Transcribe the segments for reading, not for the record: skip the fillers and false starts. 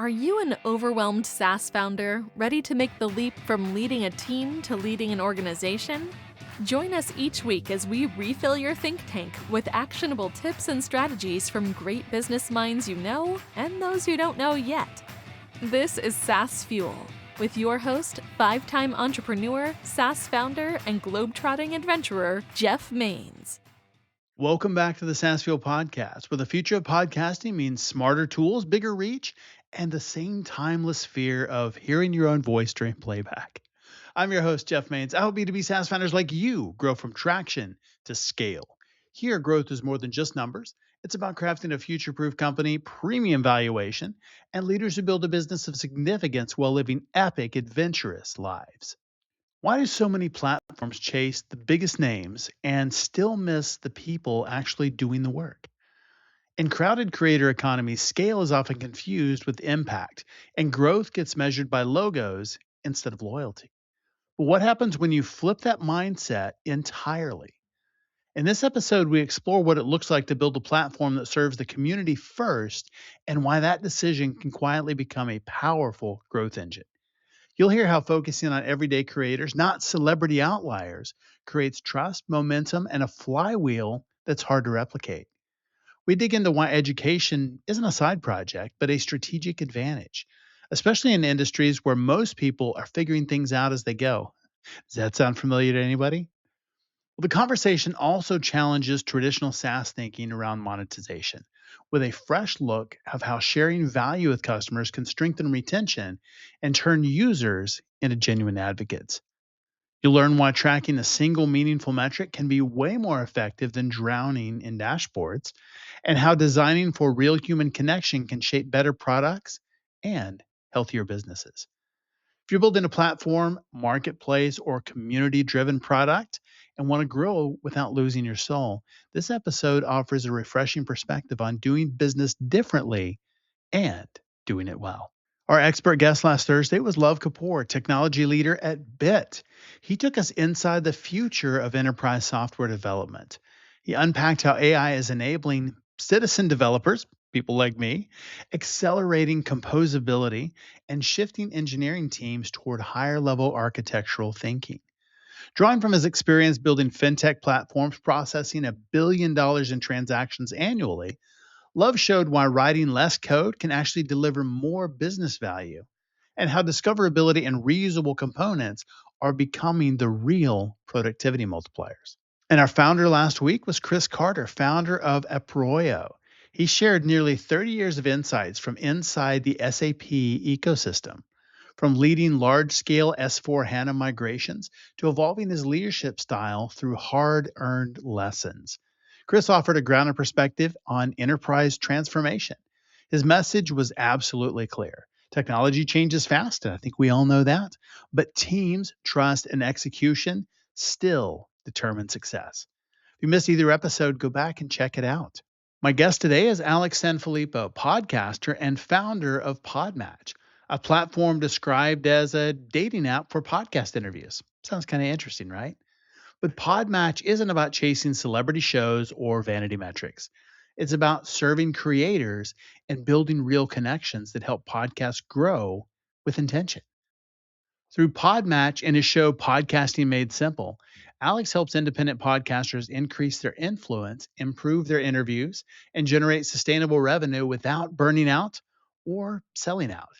Are you an overwhelmed SaaS founder ready to make the leap from leading a team to leading an organization? Join us each week as we refill your think tank with actionable tips and strategies from great business minds you know and those you don't know yet. This is SaaS Fuel with your host, 5-time entrepreneur, SaaS founder, and globetrotting adventurer, Jeff Maines. Welcome back to the SaaS Fuel podcast, where the future of podcasting means smarter tools, bigger reach, and the same timeless fear of hearing your own voice during playback. I'm your host, Jeff Maines. I help B2B SaaS founders like you grow from traction to scale. Here, growth is more than just numbers. It's about crafting a future-proof company, premium valuation, and leaders who build a business of significance while living epic, adventurous lives. Why do so many platforms chase the biggest names and still miss the people actually doing the work? In crowded creator economies, scale is often confused with impact, and growth gets measured by logos instead of loyalty. But what happens when you flip that mindset entirely? In this episode, we explore what it looks like to build a platform that serves the community first and why that decision can quietly become a powerful growth engine. You'll hear how focusing on everyday creators, not celebrity outliers, creates trust, momentum, and a flywheel that's hard to replicate. We dig into why education isn't a side project, but a strategic advantage, especially in industries where most people are figuring things out as they go. Does that sound familiar to anybody? Well, the conversation also challenges traditional SaaS thinking around monetization, with a fresh look of how sharing value with customers can strengthen retention and turn users into genuine advocates. You'll learn why tracking a single meaningful metric can be way more effective than drowning in dashboards, and how designing for real human connection can shape better products and healthier businesses. If you're building a platform, marketplace, or community driven product and want to grow without losing your soul, this episode offers a refreshing perspective on doing business differently and doing it well. Our expert guest last Thursday was Love Kapoor, technology leader at Bit. He took us inside the future of enterprise software development. He unpacked how AI is enabling citizen developers, people like me, accelerating composability and shifting engineering teams toward higher level architectural thinking. Drawing from his experience building fintech platforms processing $1 billion in transactions annually, Love showed why writing less code can actually deliver more business value, and how discoverability and reusable components are becoming the real productivity multipliers. And our founder last week was Chris Carter, founder of Aproyo. He shared nearly 30 years of insights from inside the SAP ecosystem, from leading large-scale S/4HANA migrations to evolving his leadership style through hard-earned lessons. Chris offered a grounded perspective on enterprise transformation. His message was absolutely clear. Technology changes fast, and I think we all know that, but teams, trust, and execution still determine success. If you missed either episode, go back and check it out. My guest today is Alex Sanfilippo, podcaster and founder of PodMatch, a platform described as a dating app for podcast interviews. Sounds kind of interesting, right? But PodMatch isn't about chasing celebrity shows or vanity metrics. It's about serving creators and building real connections that help podcasts grow with intention. Through PodMatch and his show Podcasting Made Simple, Alex helps independent podcasters increase their influence, improve their interviews, and generate sustainable revenue without burning out or selling out.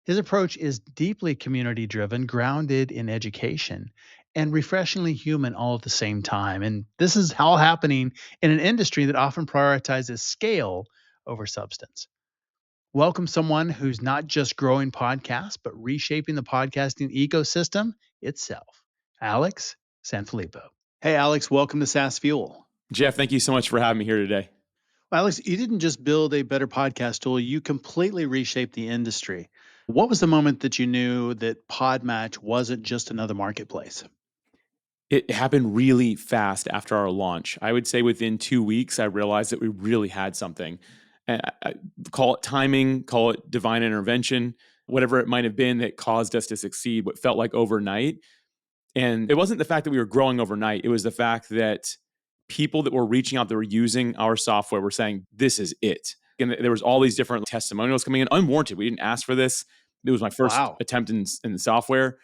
His approach is deeply community driven, grounded in education, and refreshingly human all at the same time. And this is all happening in an industry that often prioritizes scale over substance. Welcome someone who's not just growing podcasts, but reshaping the podcasting ecosystem itself. Alex Sanfilippo. Hey, Alex, welcome to SaaS Fuel. Jeff, thank you so much for having me here today. Well, Alex, you didn't just build a better podcast tool, you completely reshaped the industry. What was the moment that you knew that PodMatch wasn't just another marketplace? It happened really fast after our launch. I would say within 2 weeks, I realized that we really had something. I call it timing, call it divine intervention, whatever it might have been that caused us to succeed, what felt like overnight. And it wasn't the fact that we were growing overnight. It was the fact that people that were reaching out, that were using our software were saying, this is it. And there was all these different testimonials coming in unwarranted. We didn't ask for this. It was my first Wow. attempt in the software.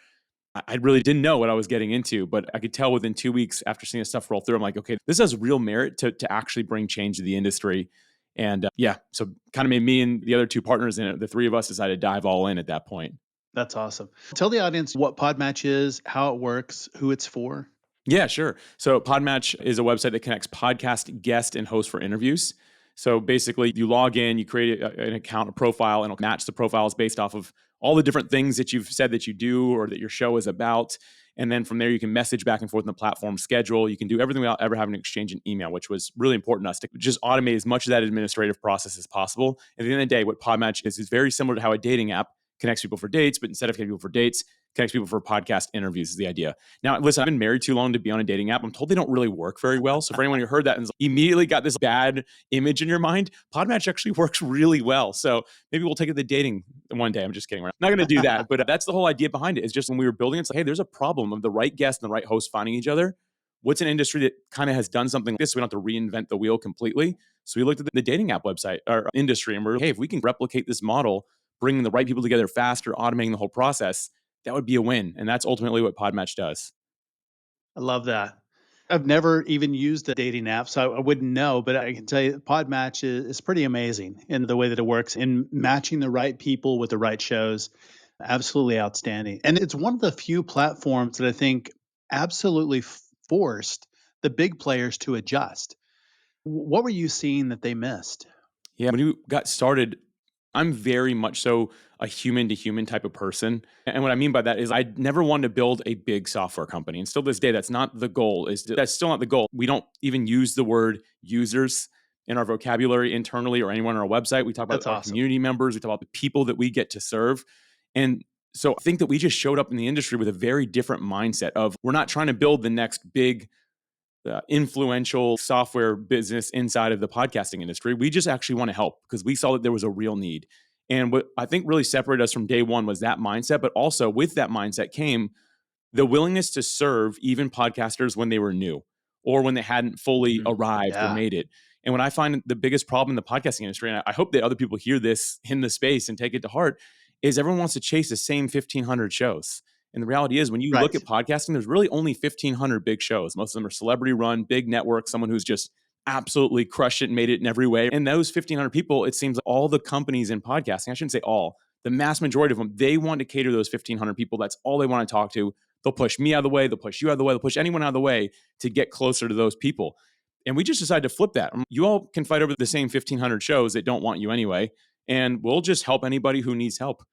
I really didn't know what I was getting into, but I could tell within 2 weeks after seeing this stuff roll through, I'm like, okay, this has real merit to actually bring change to the industry. And so kind of made me and the other two partners in it, the three of us decided to dive all in at that point. That's awesome. Tell the audience what PodMatch is, how it works, who it's for. Yeah, sure. So PodMatch is a website that connects podcast guest and host for interviews. So basically, you log in, you create an account, a profile, and it'll match the profiles based off of all the different things that you've said that you do or that your show is about. And then from there, you can message back and forth in the platform schedule. You can do everything without ever having to exchange an email, which was really important to us to just automate as much of that administrative process as possible. At the end of the day, what PodMatch is very similar to how a dating app connects people for dates, but instead of connecting people for dates, connects people for podcast interviews is the idea. Now, listen, I've been married too long to be on a dating app. I'm told they don't really work very well. So for anyone who heard that and immediately got this bad image in your mind, PodMatch actually works really well. So maybe we'll take it to dating one day. I'm just kidding. We're not going to do that. But that's the whole idea behind it. Is just when we were building it, it's like, hey, there's a problem of the right guest and the right host finding each other. What's an industry that kind of has done something like this? So we don't have to reinvent the wheel completely. So we looked at the dating app website or industry and we're like, hey, if we can replicate this model, bringing the right people together faster, automating the whole process, that would be a win. And that's ultimately what PodMatch does. I love that. I've never even used a dating app, so I wouldn't know, but I can tell you PodMatch is pretty amazing in the way that it works in matching the right people with the right shows. Absolutely outstanding. And it's one of the few platforms that I think absolutely forced the big players to adjust. What were you seeing that they missed? Yeah, when you got started, I'm very much so a human to human type of person. And what I mean by that is I never wanted to build a big software company. And still this day, that's not the goal. That's still not the goal. We don't even use the word users in our vocabulary internally or anyone on our website. We talk about That's our awesome. community members. We talk about the people that we get to serve. And so I think that we just showed up in the industry with a very different mindset of we're not trying to build the next big influential software business inside of the podcasting industry. We just actually want to help because we saw that there was a real need. And what I think really separated us from day one was that mindset. But also with that mindset came the willingness to serve even podcasters when they were new or when they hadn't fully arrived or Yeah. made it. And what I find the biggest problem in the podcasting industry, and I hope that other people hear this in the space and take it to heart, is everyone wants to chase the same 1,500 shows. And the reality is, when you look Right. at podcasting, there's really only 1,500 big shows. Most of them are celebrity run, big network, someone who's just absolutely crushed it and made it in every way. And those 1,500 people, it seems like all the companies in podcasting, I shouldn't say all, the mass majority of them, they want to cater to those 1,500 people. That's all they want to talk to. They'll push me out of the way. They'll push you out of the way. They'll push anyone out of the way to get closer to those people. And we just decided to flip that. You all can fight over the same 1,500 shows that don't want you anyway. And we'll just help anybody who needs help.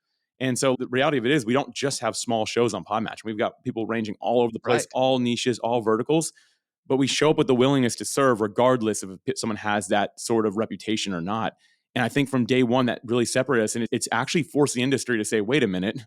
And so the reality of it is we don't just have small shows on PodMatch. We've got people ranging all over the place, Right. all niches, all verticals. But we show up with the willingness to serve regardless of if someone has that sort of reputation or not. And I think from day one that really separated us. And it's actually forced the industry to say, wait a minute,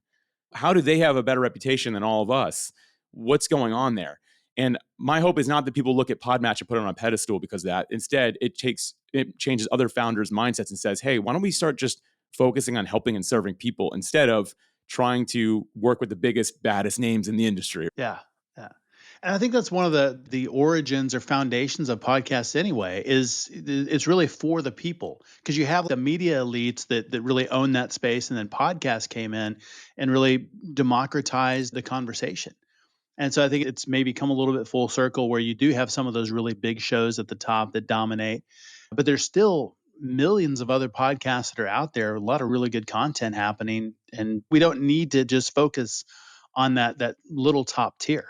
how do they have a better reputation than all of us? What's going on there? And my hope is not that people look at PodMatch and put it on a pedestal because of that. Instead, it changes other founders' mindsets and says, hey, why don't we start just focusing on helping and serving people instead of trying to work with the biggest, baddest names in the industry? Yeah. Yeah. And I think that's one of the origins or foundations of podcasts anyway, is it's really for the people. Because you have the media elites that really own that space, and then podcasts came in and really democratized the conversation. And so I think it's maybe come a little bit full circle where you do have some of those really big shows at the top that dominate, but there's still millions of other podcasts that are out there, a lot of really good content happening, and we don't need to just focus on that little top tier.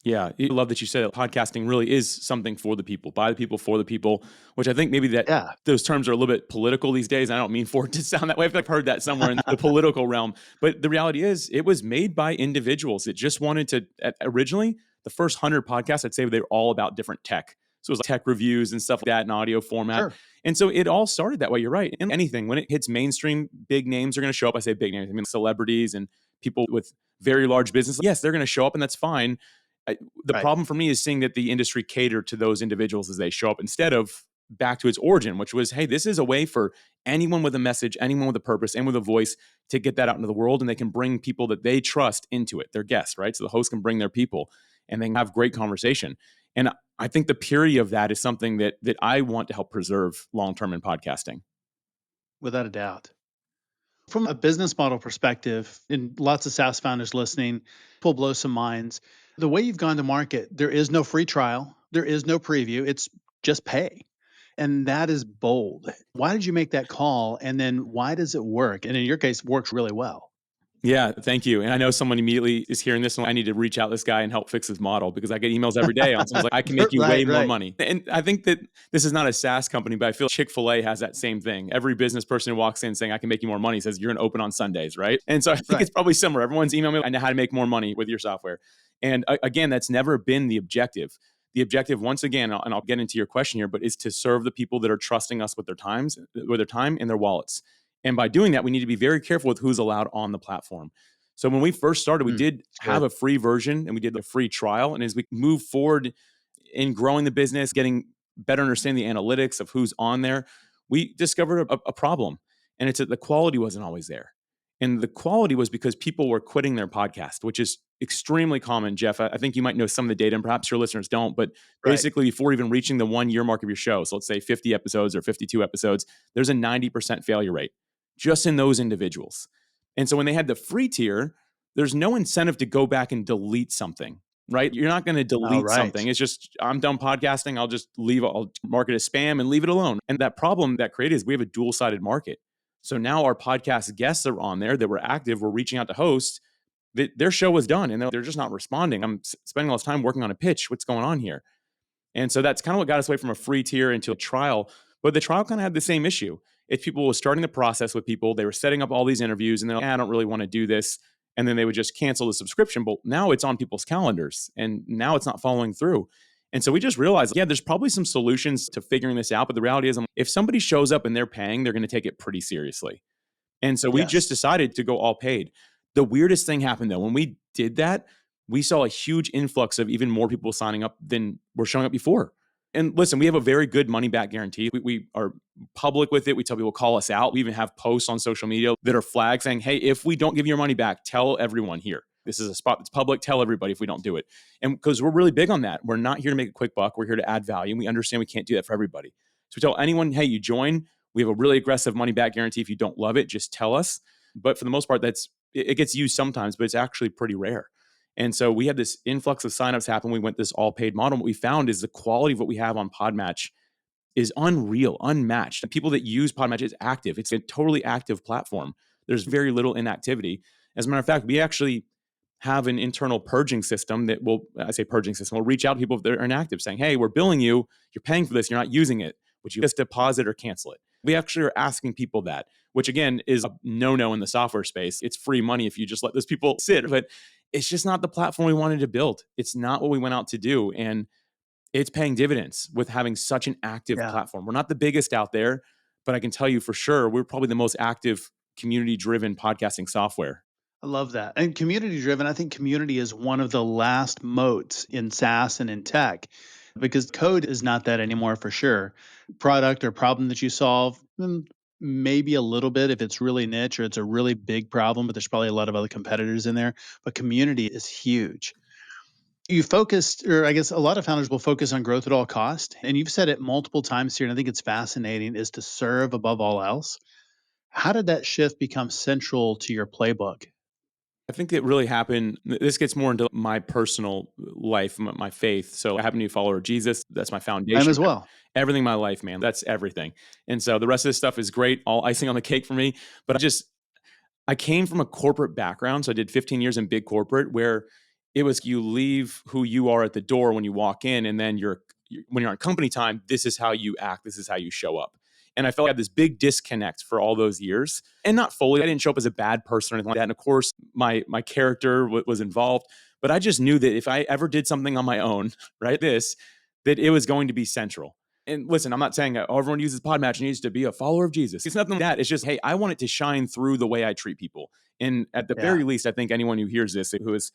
Yeah, I love that you said that podcasting really is something for the people, by the people, for the people, which I think maybe that Yeah. those terms are a little bit political these days. I don't mean for it to sound that way. I've heard that somewhere in the political realm. But the reality is it was made by individuals that just wanted to, originally, the first 100 podcasts, I'd say they were all about different tech. So it was like tech reviews and stuff like that in audio format. Sure. And so it all started that way. You're right. And anything, when it hits mainstream, big names are going to show up. I say big names, I mean celebrities and people with very large businesses. Yes, they're going to show up and that's fine. The Right. problem for me is seeing that the industry catered to those individuals as they show up instead of back to its origin, which was, hey, this is a way for anyone with a message, anyone with a purpose, and with a voice to get that out into the world, and they can bring people that they trust into it, their guests, right? So the host can bring their people, and they can have great conversation. And I think the purity of that is something that I want to help preserve long term in podcasting. without a doubt. From a business model perspective, and lots of SaaS founders listening, will blow some minds. The way you've gone to market, there is no free trial, there is no preview, it's just pay. And that is bold. Why did you make that call? And then why does it work? And in your case, works really well. Yeah, thank you. And I know someone immediately is hearing this and I need to reach out to this guy and help fix his model because I get emails every day on someone's like, I can make you way Right, more right. money. And I think that this is not a SaaS company, but I feel Chick-fil-A has that same thing. Every business person who walks in saying, I can make you more money says, you're going to open on Sundays, right? And so I think Right. it's probably similar. Everyone's emailing me, I know how to make more money with your software. And again, that's never been the objective. The objective, once again, and I'll get into your question here, but is to serve the people that are trusting us with their time and their wallets. And by doing that, we need to be very careful with who's allowed on the platform. So when we first started, we did That's have good. a free version and we did a free trial. And as we move forward in growing the business, getting better understanding the analytics of who's on there, we discovered a problem. And it's that the quality wasn't always there. And the quality was because people were quitting their podcast, which is extremely common, Jeff. I think you might know some of the data and perhaps your listeners don't, but Right. basically before even reaching the 1 year mark of your show, so let's say 50 episodes or 52 episodes, there's a 90% failure rate just in those individuals. And so when they had the free tier, there's no incentive to go back and delete something, right? You're not going to All delete right. something. It's just, I'm done podcasting. I'll mark it as spam and leave it alone. And that problem that created is we have a dual sided market. So now our podcast guests are on there that were active. We're reaching out to hosts that their show was done and they're just not responding. I'm spending all this time working on a pitch. What's going on here? And so that's kind of what got us away from a free tier into a trial. But the trial kind of had the same issue. If people were starting the process with people, they were setting up all these interviews and they're like, I don't really want to do this. And then they would just cancel the subscription. But now it's on people's calendars and now it's not following through. And so we just realized, yeah, there's probably some solutions to figuring this out. But the reality is, if somebody shows up and they're paying, they're going to take it pretty seriously. And so we just Yes. decided to go all paid. The weirdest thing happened though. When we did that, we saw a huge influx of even more people signing up than were showing up before. And listen, we have a very good money back guarantee. We are public with it. We tell people call us out. We even have posts on social media that are flagged saying, hey, if we don't give you your money back, tell everyone here. This is a spot that's public. Tell everybody if we don't do it. And because we're really big on that. We're not here to make a quick buck. We're here to add value. And we understand we can't do that for everybody. So we tell anyone, hey, you join. We have a really aggressive money back guarantee. If you don't love it, just tell us. But for the most part, it gets used sometimes, but it's actually pretty rare. And so we had this influx of signups happen. We went this all paid model. What we found is the quality of what we have on PodMatch is unreal, unmatched. The people that use PodMatch is active. It's a totally active platform. There's very little inactivity. As a matter of fact, we actually have an internal purging system that will reach out to people if they're inactive saying, hey, we're billing you, you're paying for this, you're not using it. Would you just deposit or cancel it? We actually are asking people that, which again is a no-no in the software space. It's free money if you just let those people sit, but it's just not the platform we wanted to build. It's not what we went out to do. And it's paying dividends with having such an active Yeah. platform. We're not the biggest out there, but I can tell you for sure, we're probably the most active community-driven podcasting software. I love that. And community driven, I think community is one of the last moats in SaaS and in tech because code is not that anymore for sure. Product or problem that you solve, maybe a little bit if it's really niche or it's a really big problem, but there's probably a lot of other competitors in there. But community is huge. You focused, or I guess a lot of founders will focus on growth at all cost. And you've said it multiple times here, and I think it's fascinating, is to serve above all else. How did that shift become central to your playbook? I think it really happened. This gets more into my personal life, my faith. So I happen to be a follower of Jesus. That's my I'm foundation. as well. Everything in my life, man. That's everything. And so the rest of this stuff is great, all icing on the cake for me. But I came from a corporate background. So I did 15 years in big corporate where it was you leave who you are at the door when you walk in. And then when you're on company time, this is how you act. This is how you show up. And I felt like I had this big disconnect for all those years. And not fully, I didn't show up as a bad person or anything like that. And of course, my character was involved. But I just knew that if I ever did something on my own, right, that it was going to be central. And listen, I'm not saying everyone uses PodMatch needs to be a follower of Jesus. It's nothing like that. It's just, hey, I want it to shine through the way I treat people. And at the Yeah. very least, I think anyone who hears this, who has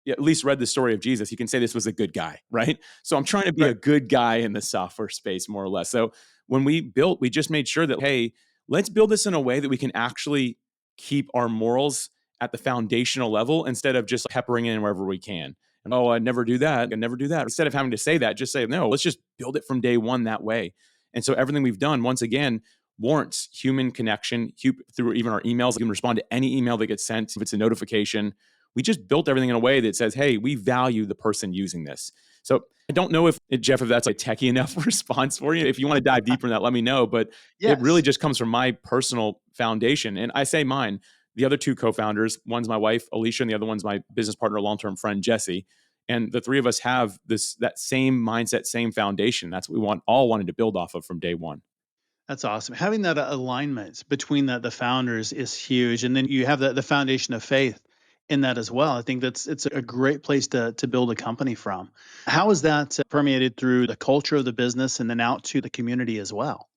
at least read the story of Jesus, he can say this was a good guy, right? So I'm trying to be a Right. good guy in the software space, more or less. So when we built, we just made sure that, hey, let's build this in a way that we can actually keep our morals at the foundational level instead of just peppering in wherever we can. And oh, I'd never do that. I'd never do that. Instead of having to say that, just say, no, let's just build it from day one that way. And so everything we've done, once again, warrants human connection through even our emails. You can respond to any email that gets sent if it's a notification. We just built everything in a way that says, hey, we value the person using this. So I don't know if, Jeff, if that's a techie enough response for you. If you want to dive deeper in that, let me know. But it really Yes. just comes from my personal foundation. And I say mine. The other two co-founders, one's my wife, Alicia, and the other one's my business partner, long-term friend, Jesse. And the three of us have that same mindset, same foundation. That's what we all wanted to build off of from day one. That's awesome. Having that alignment between the founders is huge. And then you have the foundation of faith in that as well. I think it's a great place to build a company from. How is that permeated through the culture of the business and then out to the community as well?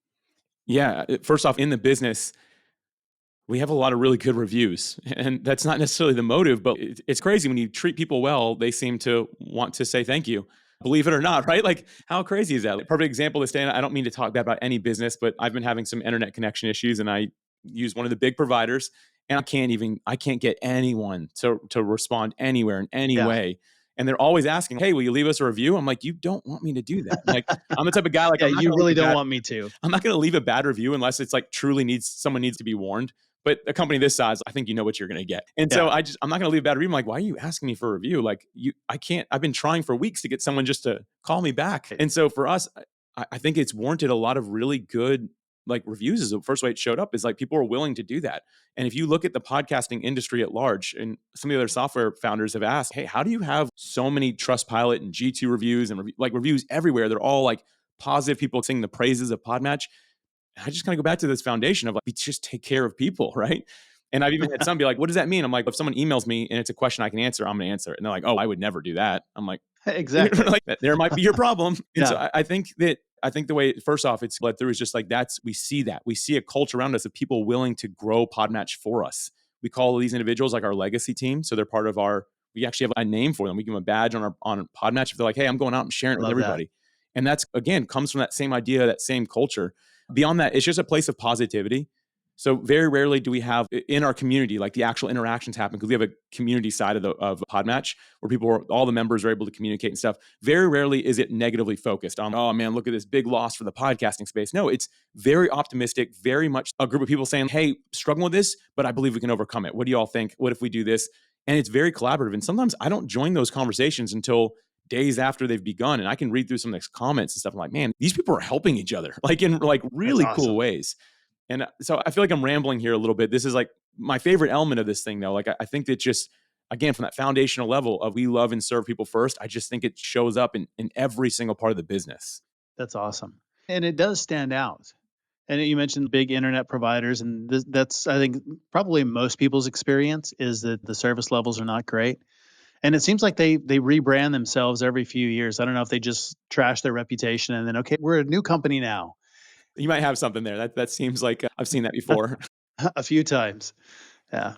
Yeah. First off, in the business, we have a lot of really good reviews, and that's not necessarily the motive, but it's crazy when you treat people well, they seem to want to say thank you. Believe it or not, right? Like, how crazy is that? Like, perfect example this day, and I don't mean to talk bad about any business, but I've been having some internet connection issues, and I use one of the big providers, and I can't get anyone to respond anywhere in any Yeah. way. And they're always asking, hey, will you leave us a review? I'm like, you don't want me to do that. I'm the type of guy, like, Yeah, you really don't want me to. I'm not going to leave a bad review unless it's like truly someone needs to be warned. But a company this size, I think you know what you're going to get. And so Yeah. I'm not going to leave a bad review. I'm like, why are you asking me for a review? Like, I can't, I've been trying for weeks to get someone just to call me back. And so for us, I think it's warranted a lot of really good like reviews. Is the first way it showed up, is like people are willing to do that. And if you look at the podcasting industry at large, and some of the other software founders have asked, hey, how do you have so many Trustpilot and G2 reviews and like reviews everywhere? They're all like positive, people singing the praises of PodMatch. I just kind of go back to this foundation of like, we just take care of people, right? And I've even had some be like, what does that mean? I'm like, if someone emails me and it's a question I can answer, I'm going to answer it. And they're like, oh, I would never do that. I'm like, Exactly. like, there might be your problem. And so Yeah. I think the way, first off, it's led through is just like, we see a culture around us of people willing to grow PodMatch for us. We call these individuals like our legacy team. So they're part of we actually have a name for them. We give them a badge on PodMatch if they're like, hey, I'm going out and sharing it with Love that. everybody. And that's, again, comes from that same idea, that same culture. Beyond that, it's just a place of positivity. So very rarely do we have in our community, like the actual interactions happen, because we have a community side of PodMatch where all the members are able to communicate and stuff. Very rarely is it negatively focused on, oh man, look at this big loss for the podcasting space. No, it's very optimistic, very much a group of people saying, hey, struggling with this, but I believe we can overcome it. What do you all think? What if we do this? And it's very collaborative. And sometimes I don't join those conversations until days after they've begun. And I can read through some of the comments and stuff. I'm like, man, these people are helping each other, like in like That's really cool awesome. ways. And so I feel like I'm rambling here a little bit. This is like my favorite element of this thing, though. Like, I think that just, again, from that foundational level of we love and serve people first, I just think it shows up in every single part of the business. That's awesome. And it does stand out. And you mentioned big internet providers, and that's, I think, probably most people's experience is that the service levels are not great. And it seems like they rebrand themselves every few years. I don't know if they just trash their reputation and then, okay, we're a new company now. You might have something there. That seems like I've seen that before. A few times. Yeah.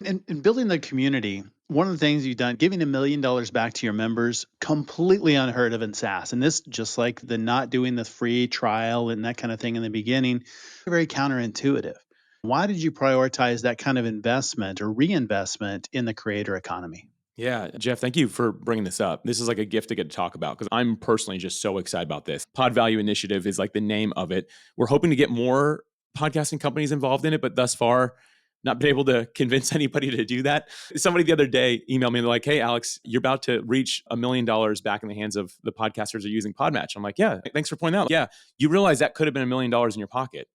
And building the community, one of the things you've done, giving $1 million back to your members, completely unheard of in SaaS. And this, just like the not doing the free trial and that kind of thing in the beginning, very counterintuitive. Why did you prioritize that kind of investment or reinvestment in the creator economy? Yeah, Jeff, thank you for bringing this up. This is like a gift to get to talk about because I'm personally just so excited about this. PodValue Initiative is like the name of it. We're hoping to get more podcasting companies involved in it, but thus far, not been able to convince anybody to do that. Somebody the other day emailed me, they're like, hey, Alex, you're about to reach $1 million back in the hands of the podcasters who are using PodMatch. I'm like, yeah, thanks for pointing out. Yeah, you realize that could have been $1 million in your pocket.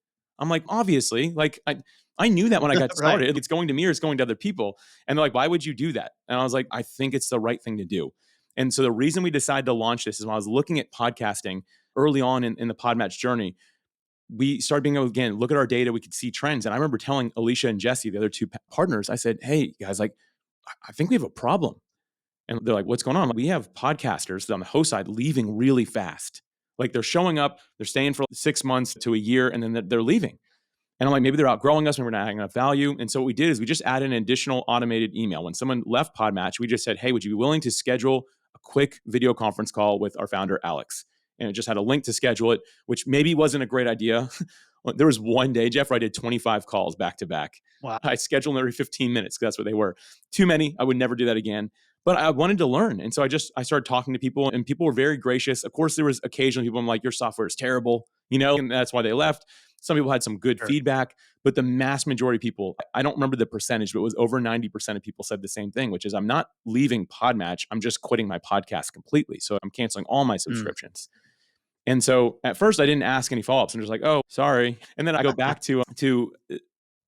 I'm like, obviously, like I knew that when I got started. Right. It's going to me or it's going to other people. And they're like, why would you do that? And I was like, I think it's the right thing to do. And so the reason we decided to launch this is when I was looking at podcasting early on in the PodMatch journey, we started being able to, again, look at our data. We could see trends. And I remember telling Alicia and Jesse, the other two partners, I said, hey, guys, like, I think we have a problem. And they're like, what's going on? Like, we have podcasters on the host side leaving really fast. Like they're showing up, they're staying for 6 months to a year, and then they're leaving. And I'm like, maybe they're outgrowing us, maybe we're not adding enough value. And so what we did is we just added an additional automated email. When someone left PodMatch, we just said, hey, would you be willing to schedule a quick video conference call with our founder, Alex? And it just had a link to schedule it, which maybe wasn't a great idea. There was one day, Jeff, where I did 25 calls back to back. Wow. I scheduled them every 15 minutes because that's what they were. Too many. I would never do that again. but I wanted to learn. And so I started talking to people, and people were very gracious. Of course, there was occasionally people I'm like, your software is terrible, and that's why they left. Some people had some good Sure. feedback, but the mass majority of people, I don't remember the percentage, but it was over 90% of people said the same thing, which is I'm not leaving PodMatch. I'm just quitting my podcast completely. So I'm canceling all my subscriptions. And so at first I didn't ask any follow-ups. I'm just like, oh, sorry. And then I go back to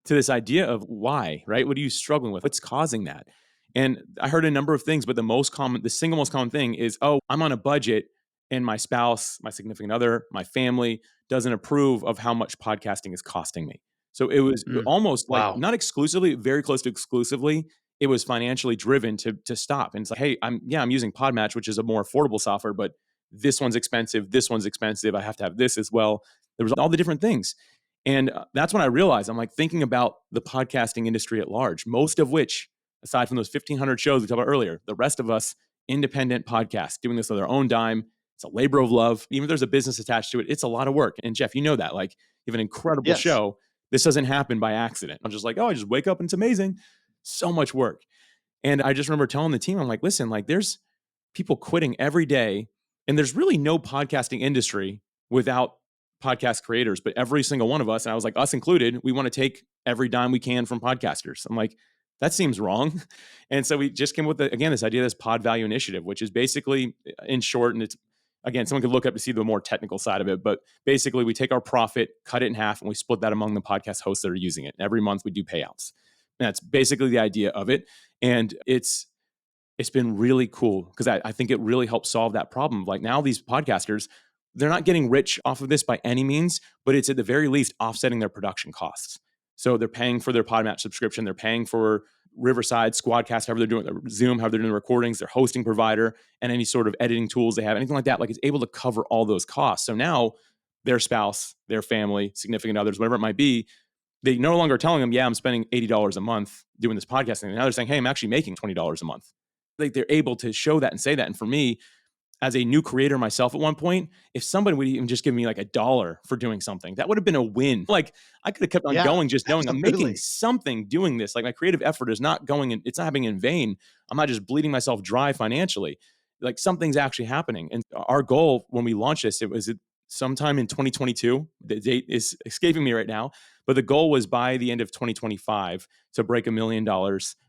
this idea of why, right? What are you struggling with? What's causing that? And I heard a number of things, but the single most common thing is, oh, I'm on a budget and my spouse, my significant other, my family doesn't approve of how much podcasting is costing me. So it was almost like Wow. not exclusively, very close to exclusively. It was financially driven to stop. And it's like, hey, I'm using PodMatch, which is a more affordable software, but this one's expensive. This one's expensive. I have to have this as well. There was all the different things. And that's when I realized I'm like thinking about the podcasting industry at large, most of which, aside from those 1,500 shows we talked about earlier, the rest of us, independent podcasts, doing this on their own dime. It's a labor of love. Even if there's a business attached to it, it's a lot of work. And Jeff, you know that. Like, you have an incredible Yes. show. This doesn't happen by accident. I'm just like, oh, I just wake up and it's amazing. So much work. And I just remember telling the team, I'm like, listen, like there's people quitting every day, and there's really no podcasting industry without podcast creators, but every single one of us, and I was like, us included, we want to take every dime we can from podcasters. I'm like, that seems wrong. And so we just came with, this idea of this PodValue Initiative, which is basically, in short, and it's, again, someone could look up to see the more technical side of it, but basically we take our profit, cut it in half, and we split that among the podcast hosts that are using it. Every month we do payouts. And that's basically the idea of it. And it's been really cool because I think it really helps solve that problem. Like now these podcasters, they're not getting rich off of this by any means, but it's at the very least offsetting their production costs. So they're paying for their PodMatch subscription. They're paying for Riverside, Squadcast, however they're doing it, Zoom, however they're doing the recordings, their hosting provider, and any sort of editing tools they have, anything like that. Like it's able to cover all those costs. So now their spouse, their family, significant others, whatever it might be, they no longer are telling them, yeah, I'm spending $80 a month doing this podcasting. Now they're saying, hey, I'm actually making $20 a month. Like they're able to show that and say that. And for me, as a new creator myself at one point, if somebody would even just give me like $1 for doing something, that would have been a win. Like I could have kept on going, just knowing I'm making something doing this. Like my creative effort is not going in, it's not happening in vain. I'm not just bleeding myself dry financially. Like something's actually happening. And our goal when we launched this, it was sometime in 2022. The date is escaping me right now, but the goal was by the end of 2025 to break $1 million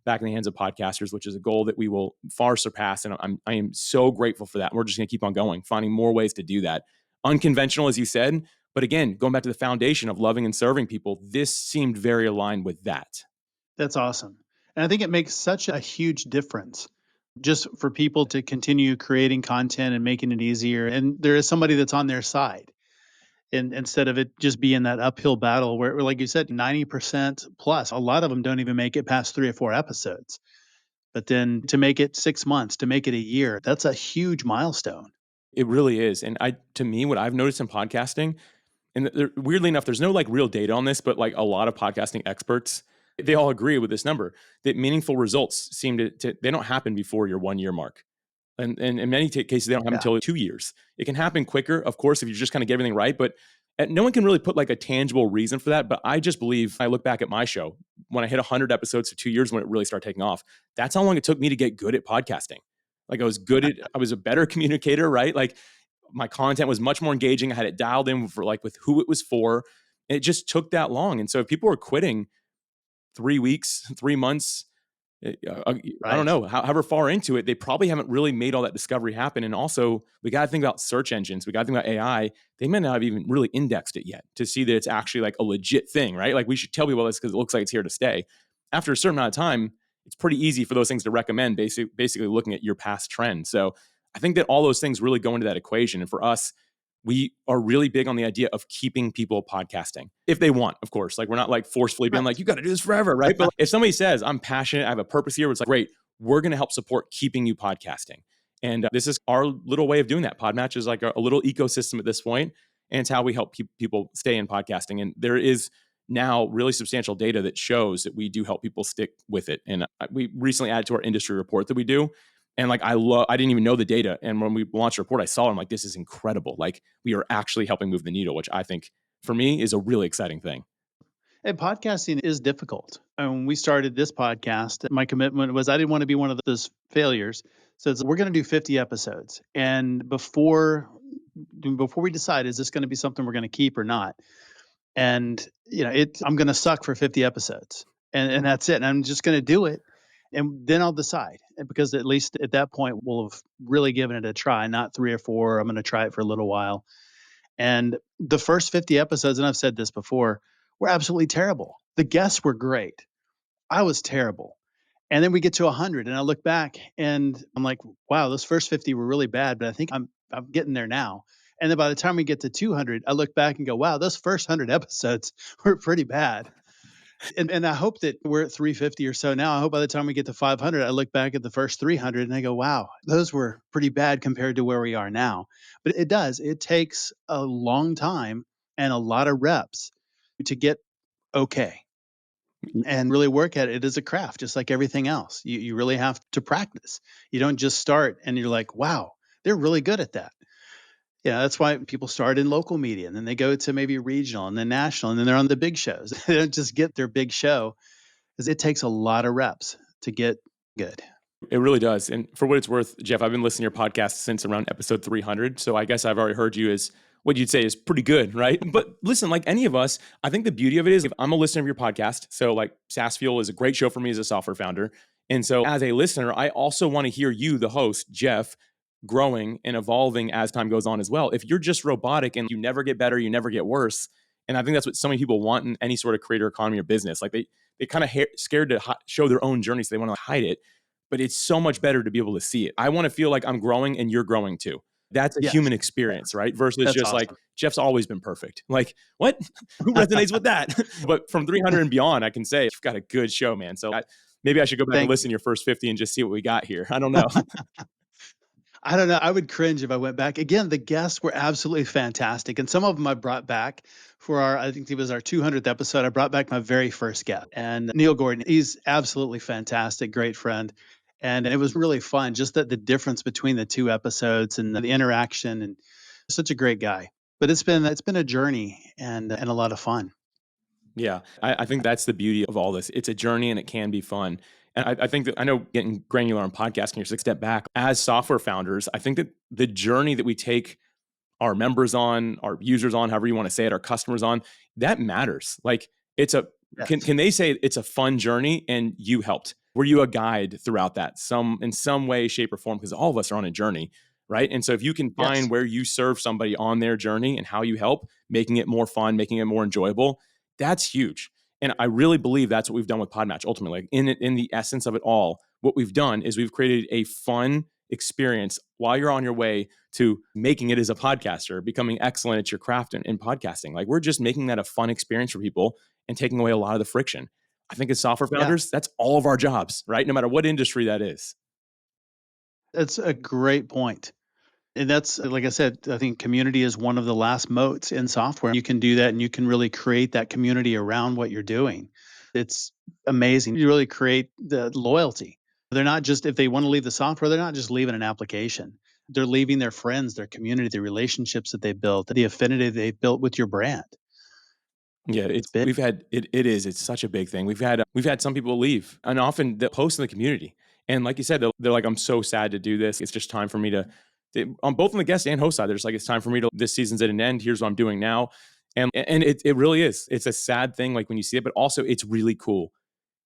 back in the hands of podcasters, which is a goal that we will far surpass. And I am so grateful for that. We're just going to keep on going, finding more ways to do that. Unconventional, as you said, but again, going back to the foundation of loving and serving people, this seemed very aligned with that. That's awesome. And I think it makes such a huge difference just for people to continue creating content and making it easier. And there is somebody that's on their side. And instead of it just being that uphill battle where, like you said, 90% plus, a lot of them don't even make it past 3 or 4 episodes. But then to make it 6 months, to make it a year, that's a huge milestone. It really is. And to me, what I've noticed in podcasting, and weirdly enough, there's no like real data on this, but like a lot of podcasting experts, they all agree with this number that meaningful results seem they don't happen before your 1 year mark. And in many cases, they don't happen until 2 years. It can happen quicker, of course, if you just kind of get everything right. But no one can really put like a tangible reason for that. But I just believe, I look back at my show, when I hit 100 episodes for 2 years, when it really started taking off, that's how long it took me to get good at podcasting. Like I was a better communicator, right? Like my content was much more engaging. I had it dialed in for like with who it was for. And it just took that long. And so if people are quitting 3 weeks, 3 months, I don't know, however far into it, they probably haven't really made all that discovery happen. And also, we got to think about search engines. We got to think about AI. They may not have even really indexed it yet to see that it's actually like a legit thing, right? Like we should tell people this because it looks like it's here to stay. After a certain amount of time, it's pretty easy for those things to recommend, basically looking at your past trends. So I think that all those things really go into that equation. And for us, we are really big on the idea of keeping people podcasting if they want, of course. Like we're not like forcefully being like, you got to do this forever, right? But if somebody says, I'm passionate, I have a purpose here, it's like, great, we're going to help support keeping you podcasting. And this is our little way of doing that. PodMatch is like a little ecosystem at this point, and it's how we help people stay in podcasting. And there is now really substantial data that shows that we do help people stick with it. And we recently added to our industry report that we do. And like, I didn't even know the data. And when we launched a report, I saw it. I'm like, this is incredible. Like we are actually helping move the needle, which I think for me is a really exciting thing. And podcasting is difficult. And when we started this podcast, my commitment was I didn't want to be one of those failures. So we're going to do 50 episodes. And before we decide, is this going to be something we're going to keep or not? And I'm going to suck for 50 episodes, and that's it. And I'm just going to do it, and then I'll decide. And because at least at that point we'll have really given it a try, not 3 or 4. I'm going to try it for a little while. And the first 50 episodes, and I've said this before, were absolutely terrible. The guests were great. I was terrible. And then we get to 100, and I look back and I'm like, wow, those first 50 were really bad, but I think I'm getting there now. And then by the time we get to 200, I look back and go, wow, those first 100 episodes were pretty bad. And I hope that we're at 350 or so now. I hope by the time we get to 500, I look back at the first 300 and I go, wow, those were pretty bad compared to where we are now. But it does. It takes a long time and a lot of reps to get okay and really work at it. It is a craft, just like everything else. You really have to practice. You don't just start and you're like, wow, they're really good at that. Yeah, that's why people start in local media and then they go to maybe regional and then national and then they're on the big shows. They don't just get their big show because it takes a lot of reps to get good. It really does. And for what it's worth, Jeff, I've been listening to your podcast since around episode 300. So I guess I've already heard you as what you'd say is pretty good, right? But listen, like any of us, I think the beauty of it is if I'm a listener of your podcast. So like SaaS Fuel is a great show for me as a software founder. And so as a listener, I also want to hear you, the host, Jeff, growing and evolving as time goes on as well. If you're just robotic and you never get better, you never get worse. And I think that's what so many people want in any sort of creator economy or business. Like they kind of scared to show their own journey, so they want to hide it. But it's so much better to be able to see it. I want to feel like I'm growing and you're growing too. That's a Yes. human experience, right? Versus That's just awesome. like, Jeff's always been perfect. Like, what? Who resonates with that? But from 300 and beyond, I can say you've got a good show, man. So maybe I should go back and listen to your first 50 and just see what we got here. I don't know. I don't know. I would cringe if I went back. Again, the guests were absolutely fantastic. And some of them I brought back for I think it was our 200th episode. I brought back my very first guest. And Neil Gordon, he's absolutely fantastic, great friend. And it was really fun, just that the difference between the two episodes and the interaction, and such a great guy. But it's been a journey and a lot of fun. Yeah, I think that's the beauty of all this. It's a journey and it can be fun. And I think that I know getting granular on podcasting, you're 6 step back. As software founders, I think that the journey that we take our members on, our users on, however you want to say it, our customers on, that matters. Like it's a Yes. can they say it's a fun journey and you helped? Were you a guide throughout that in some way, shape, or form? Because all of us are on a journey, right? And so if you can Yes. find where you serve somebody on their journey and how you help, making it more fun, making it more enjoyable, that's huge. And I really believe that's what we've done with PodMatch. Ultimately, like in the essence of it all, what we've done is we've created a fun experience while you're on your way to making it as a podcaster, becoming excellent at your craft in podcasting. Like we're just making that a fun experience for people and taking away a lot of the friction. I think as software Yeah. founders, that's all of our jobs, right? No matter what industry that is. That's a great point. And that's, like I said, I think community is one of the last moats in software. You can do that and you can really create that community around what you're doing. It's amazing. You really create the loyalty. They're not just, if they want to leave the software, they're not just leaving an application. They're leaving their friends, their community, the relationships that they built, the affinity they've built with your brand. Yeah, It's big. it's such a big thing. We've had some people leave, and often they post in the community. And like you said, they're like, I'm so sad to do this. It's just time for me to on both on the guest and host side, they're just like, it's time for me to, this season's at an end. Here's what I'm doing now. And it really is. It's a sad thing, like when you see it, but also it's really cool.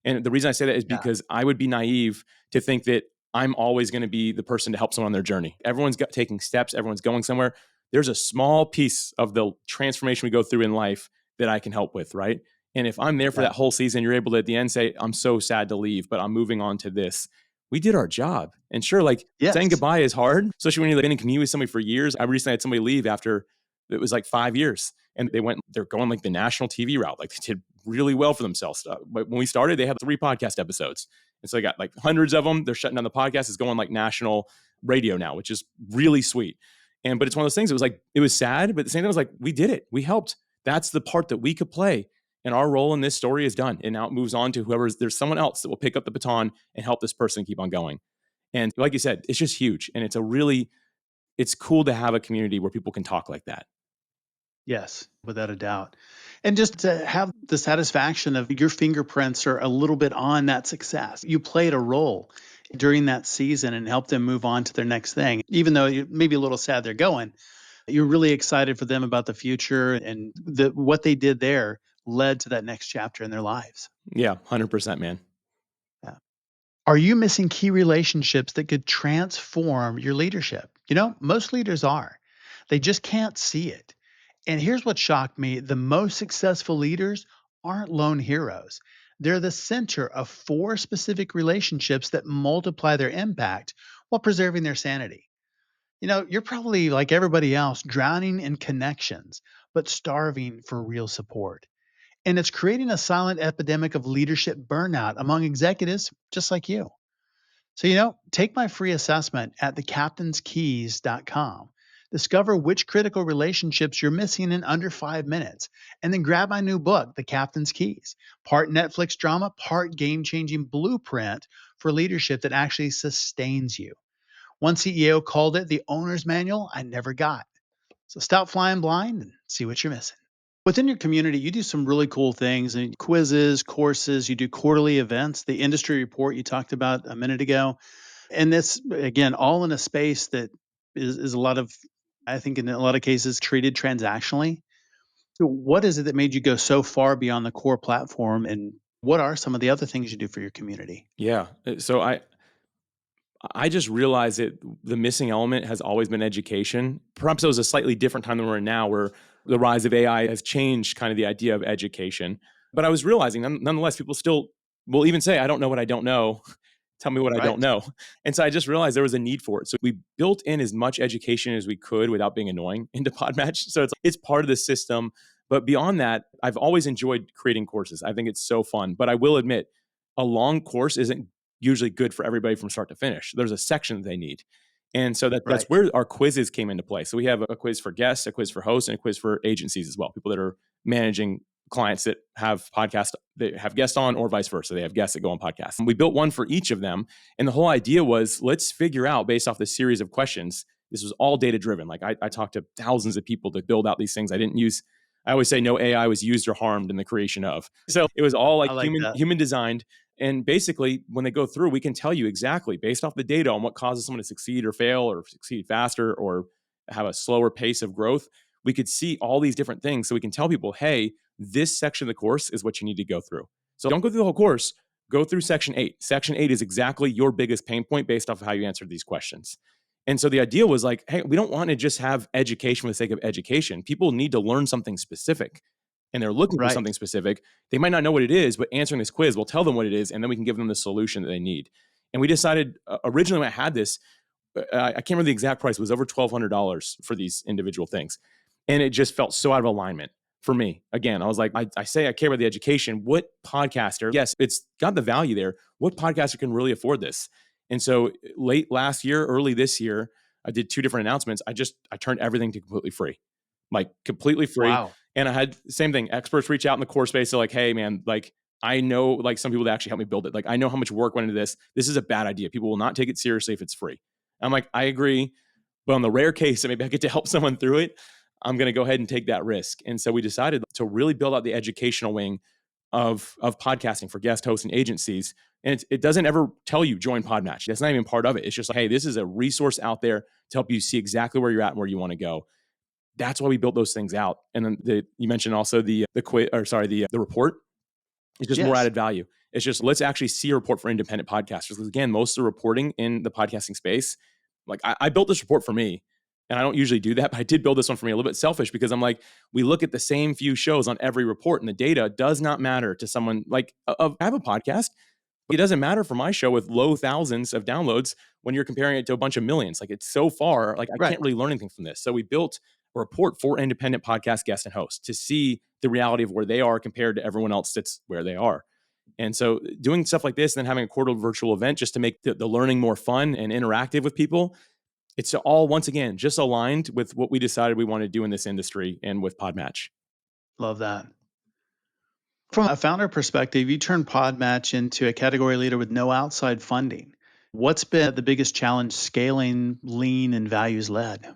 And the reason I say that is Yeah. because I would be naive to think that I'm always going to be the person to help someone on their journey. Everyone's taking steps, everyone's going somewhere. There's a small piece of the transformation we go through in life that I can help with, right? And if I'm there for that whole season, you're able to at the end say, I'm so sad to leave, but I'm moving on to this. We did our job. And sure, like saying goodbye is hard, especially when you're like in a community with somebody for years. I recently had somebody leave after it was like 5 years, and they're going like the national TV route. Like they did really well for themselves. But when we started, they had 3 podcast episodes. And so they got like hundreds of them. They're shutting down the podcast. It's going like national radio now, which is really sweet. But it's one of those things. It was sad, but at the same time, it was like, we did it. We helped. That's the part that we could play. And our role in this story is done. And now it moves on to there's someone else that will pick up the baton and help this person keep on going. And like you said, it's just huge. And it's cool to have a community where people can talk like that. Yes, without a doubt. And just to have the satisfaction of your fingerprints are a little bit on that success. You played a role during that season and helped them move on to their next thing. Even though you may be a little sad they're going, you're really excited for them about the future, and what they did there led to that next chapter in their lives. Yeah, 100%, man. Yeah. Are you missing key relationships that could transform your leadership? Most leaders are. They just can't see it. And here's what shocked me: the most successful leaders aren't lone heroes. They're the center of four specific relationships that multiply their impact while preserving their sanity. You're probably like everybody else, drowning in connections, but starving for real support. And it's creating a silent epidemic of leadership burnout among executives just like you. So, take my free assessment at thecaptainskeys.com. Discover which critical relationships you're missing in under 5 minutes, and then grab my new book, The Captain's Keys, part Netflix drama, part game changing blueprint for leadership that actually sustains you. One CEO called it the owner's manual I never got. So stop flying blind and see what you're missing. Within your community, you do some really cool things and quizzes, courses, you do quarterly events, the industry report you talked about a minute ago. And this, again, all in a space that is a lot of, I think in a lot of cases, treated transactionally. So what is it that made you go so far beyond the core platform? And what are some of the other things you do for your community? Yeah. So I just realized that the missing element has always been education. Perhaps it was a slightly different time than we're in now, where the rise of AI has changed kind of the idea of education. But I was realizing, nonetheless, people still will even say, I don't know what I don't know. Tell me what I don't Right. know. And so I just realized there was a need for it. So we built in as much education as we could without being annoying into PodMatch. So it's part of the system. But beyond that, I've always enjoyed creating courses. I think it's so fun. But I will admit, a long course isn't usually good for everybody from start to finish. There's a section that they need. And so that's Right. where our quizzes came into play. So we have a quiz for guests, a quiz for hosts, and a quiz for agencies as well, people that are managing clients that have podcasts that have guests on, or vice versa. They have guests that go on podcasts. And we built one for each of them. And the whole idea was, let's figure out, based off this series of questions, this was all data driven. Like I talked to thousands of people to build out these things. I always say no AI was used or harmed in the creation of. So it was all like I like that. human designed. And basically, when they go through, we can tell you exactly based off the data on what causes someone to succeed or fail, or succeed faster, or have a slower pace of growth. We could see all these different things. So we can tell people, hey, this section of the course is what you need to go through. So don't go through the whole course, go through section 8. Section 8 is exactly your biggest pain point based off of how you answered these questions. And so the idea was like, hey, we don't want to just have education for the sake of education. People need to learn something specific, and they're looking for Right. something specific. They might not know what it is, but answering this quiz will tell them what it is, and then we can give them the solution that they need. And we decided originally when I had this, I can't remember the exact price. It was over $1,200 for these individual things. And it just felt so out of alignment for me. Again, I was like, I say I care about the education. What podcaster, yes, it's got the value there. What podcaster can really afford this? And so late last year, early this year, I did 2 different announcements. I turned everything to completely free, like completely free. Wow. And I had same thing. Experts reach out in the course space. They're like, hey man, like I know like some people that actually helped me build it. Like I know how much work went into this. This is a bad idea. People will not take it seriously if it's free. I'm like, I agree. But on the rare case that maybe I get to help someone through it, I'm going to go ahead and take that risk. And so we decided to really build out the educational wing of podcasting for guest hosts and agencies. And it doesn't ever tell you join PodMatch. That's not even part of it. It's just like, hey, this is a resource out there to help you see exactly where you're at and where you want to go. That's why we built those things out. And then you mentioned also the report. It's just more Yes. added value. It's just, let's actually see a report for independent podcasters. Because again, most of the reporting in the podcasting space, like I built this report for me, and I don't usually do that, but I did build this one for me, a little bit selfish, because I'm like, we look at the same few shows on every report, and the data does not matter to someone like, I have a podcast. It doesn't matter for my show with low thousands of downloads when you're comparing it to a bunch of millions. Like it's so far, like I can't Right. really learn anything from this. So we built a report for independent podcast guests and hosts to see the reality of where they are compared to everyone else that's where they are. And so doing stuff like this and then having a quarterly virtual event just to make the learning more fun and interactive with people, it's all, once again, just aligned with what we decided we want to do in this industry and with PodMatch. Love that. From a founder perspective, you turned PodMatch into a category leader with no outside funding. What's been the biggest challenge scaling lean and values led?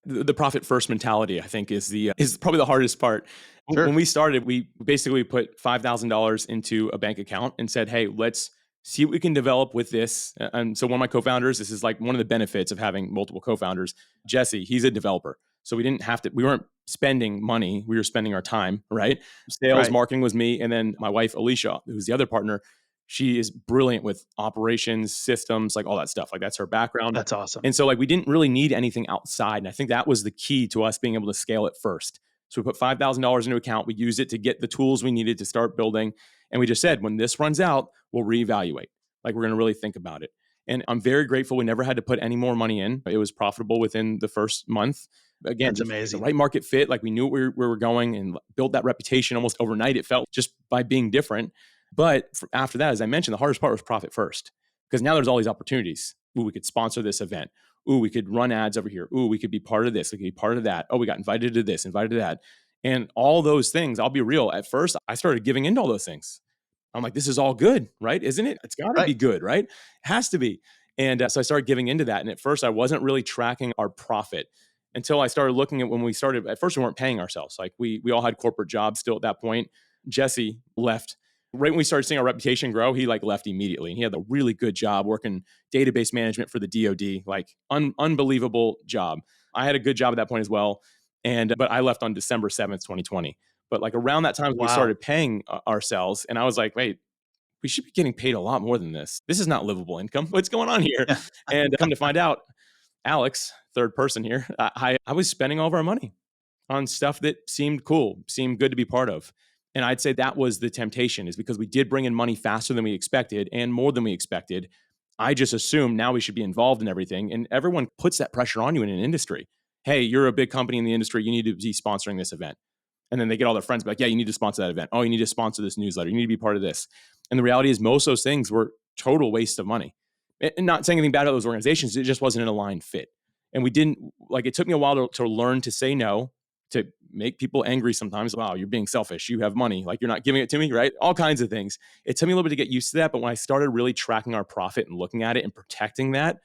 The profit first mentality, I think, is probably the hardest part. Sure. When we started, we basically put $5,000 into a bank account and said, hey, let's see what we can develop with this. And so one of my co-founders, this is like one of the benefits of having multiple co-founders, Jesse, he's a developer. So we weren't spending money, we were spending our time, right? Sales, Right. marketing was me. And then my wife, Alicia, who's the other partner, she is brilliant with operations, systems, like all that stuff. Like that's her background. That's awesome. And so like we didn't really need anything outside. And I think that was the key to us being able to scale it first. So we put $5,000 into account. We used it to get the tools we needed to start building. And we just said, when this runs out, we'll reevaluate. Like we're going to really think about it. And I'm very grateful we never had to put any more money in. It was profitable within the first month. Again, That's just the amazing. right market fit. Like we knew where we were going and built that reputation almost overnight. It felt just by being different. But after that, as I mentioned, the hardest part was profit first. Because now there's all these opportunities. Ooh, we could sponsor this event. Ooh, we could run ads over here. Ooh, we could be part of this. We could be part of that. Oh, we got invited to this, invited to that. And all those things, I'll be real. At first, I started giving into all those things. I'm like, this is all good, right? Isn't it? It's got to be Right. good, right? It has to be. And so I started giving into that. And at first, I wasn't really tracking our profit until I started looking at when we started. At first, we weren't paying ourselves. Like we all had corporate jobs still at that point. Jesse left right when we started seeing our reputation grow. He like left immediately, and he had a really good job working database management for the DoD, like unbelievable job. I had a good job at that point as well, but I left on December 7th, 2020. But like around that time, we Wow. started paying ourselves, and I was like, wait, we should be getting paid a lot more than this. This is not livable income. What's going on here? Yeah. And come to find out, Alex, third person here, I was spending all of our money on stuff that seemed cool, seemed good to be part of. And I'd say that was the temptation, is because we did bring in money faster than we expected and more than we expected. I just assumed now we should be involved in everything. And everyone puts that pressure on you in an industry. Hey, you're a big company in the industry. You need to be sponsoring this event. And then they get all their friends back. Yeah, you need to sponsor that event. Oh, you need to sponsor this newsletter. You need to be part of this. And the reality is most of those things were total waste of money. And not saying anything bad about those organizations. It just wasn't an aligned fit. And we didn't, like, it took me a while to learn to say no, to make people angry sometimes. Wow, you're being selfish. You have money. Like, you're not giving it to me, right? All kinds of things. It took me a little bit to get used to that. But when I started really tracking our profit and looking at it and protecting that,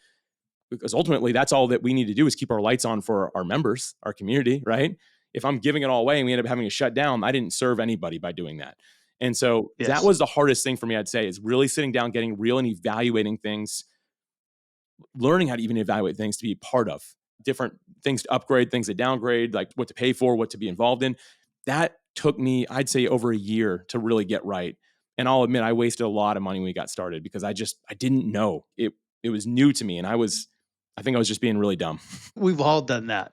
because ultimately that's all that we need to do is keep our lights on for our members, our community, right? If I'm giving it all away and we end up having to shut down, I didn't serve anybody by doing that. And so that Yes. was the hardest thing for me, I'd say, is really sitting down, getting real and evaluating things, learning how to even evaluate things to be part of different things, to upgrade, things to downgrade, like what to pay for, what to be involved in. That took me, I'd say, over a year to really get right. And I'll admit, I wasted a lot of money when we got started because I didn't know it. It was new to me. And I think I was just being really dumb. We've all done that.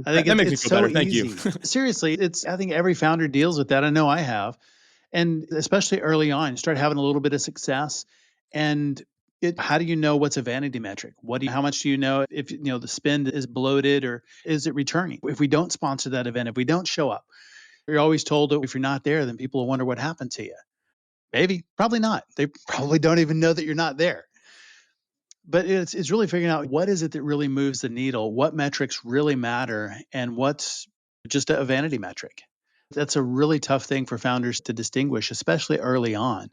I think That makes me it's feel so better. Thank you. easy. Seriously, I think every founder deals with that. I know I have. And especially early on, you start having a little bit of success. And how do you know what's a vanity metric? How much do you know if the spend is bloated or is it returning? If we don't sponsor that event, if we don't show up, you're always told that if you're not there, then people will wonder what happened to you. Maybe, probably not. They probably don't even know that you're not there. But it's really figuring out what is it that really moves the needle, what metrics really matter, and what's just a vanity metric. That's a really tough thing for founders to distinguish, especially early on.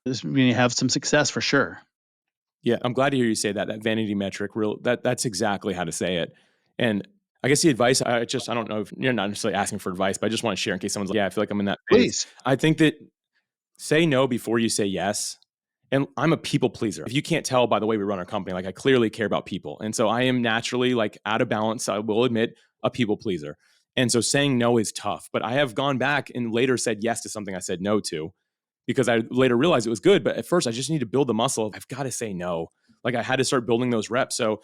This when you have some success for sure. Yeah, I'm glad to hear you say that. That vanity metric, that's exactly how to say it. And I guess the advice, I don't know if you're not necessarily asking for advice, but I just want to share in case someone's like, yeah, I feel like I'm in that phase. Please. I think that say no before you say yes. And I'm a people pleaser. If you can't tell by the way we run our company, like I clearly care about people. And so I am naturally like out of balance. I will admit a people pleaser. And so saying no is tough, but I have gone back and later said yes to something I said no to because I later realized it was good. But at first, I just need to build the muscle of I've got to say no. Like I had to start building those reps. So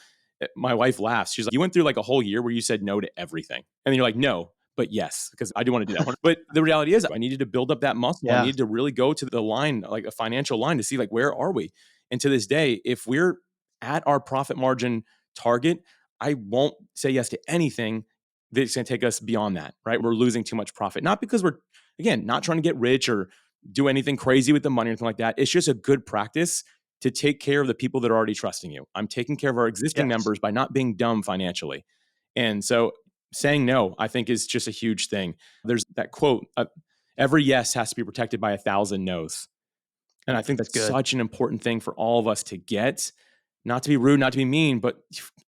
my wife laughs. She's like, you went through like a whole year where you said no to everything. And then you're like, no, but yes, because I do want to do that one. But the reality is I needed to build up that muscle. I Yeah. needed to really go to the line, like a financial line to see like, where are we? And to this day, if we're at our profit margin target, I won't say yes to anything that's going to take us beyond that, right? We're losing too much profit. Not because we're, again, not trying to get rich or do anything crazy with the money or anything like that. It's just a good practice to take care of the people that are already trusting you. I'm taking care of our existing Yes. members by not being dumb financially. And so saying no, I think, is just a huge thing. There's that quote, every yes has to be protected by 1,000 no's. And I think That's that's good. such an important thing for all of us to get, not to be rude, not to be mean, but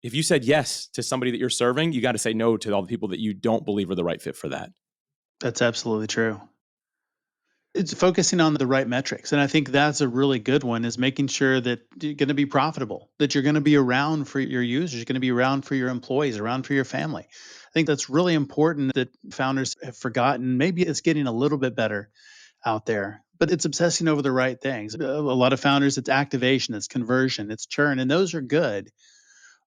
if you said yes to somebody that you're serving, you got to say no to all the people that you don't believe are the right fit for that. That's absolutely true. It's focusing on the right metrics. And I think that's a really good one, is making sure that you're going to be profitable, that you're going to be around for your users, you're going to be around for your employees, around for your family. I think that's really important that founders have forgotten. Maybe it's getting a little bit better out there, but it's obsessing over the right things. A lot of founders, it's activation, it's conversion, it's churn, and those are good.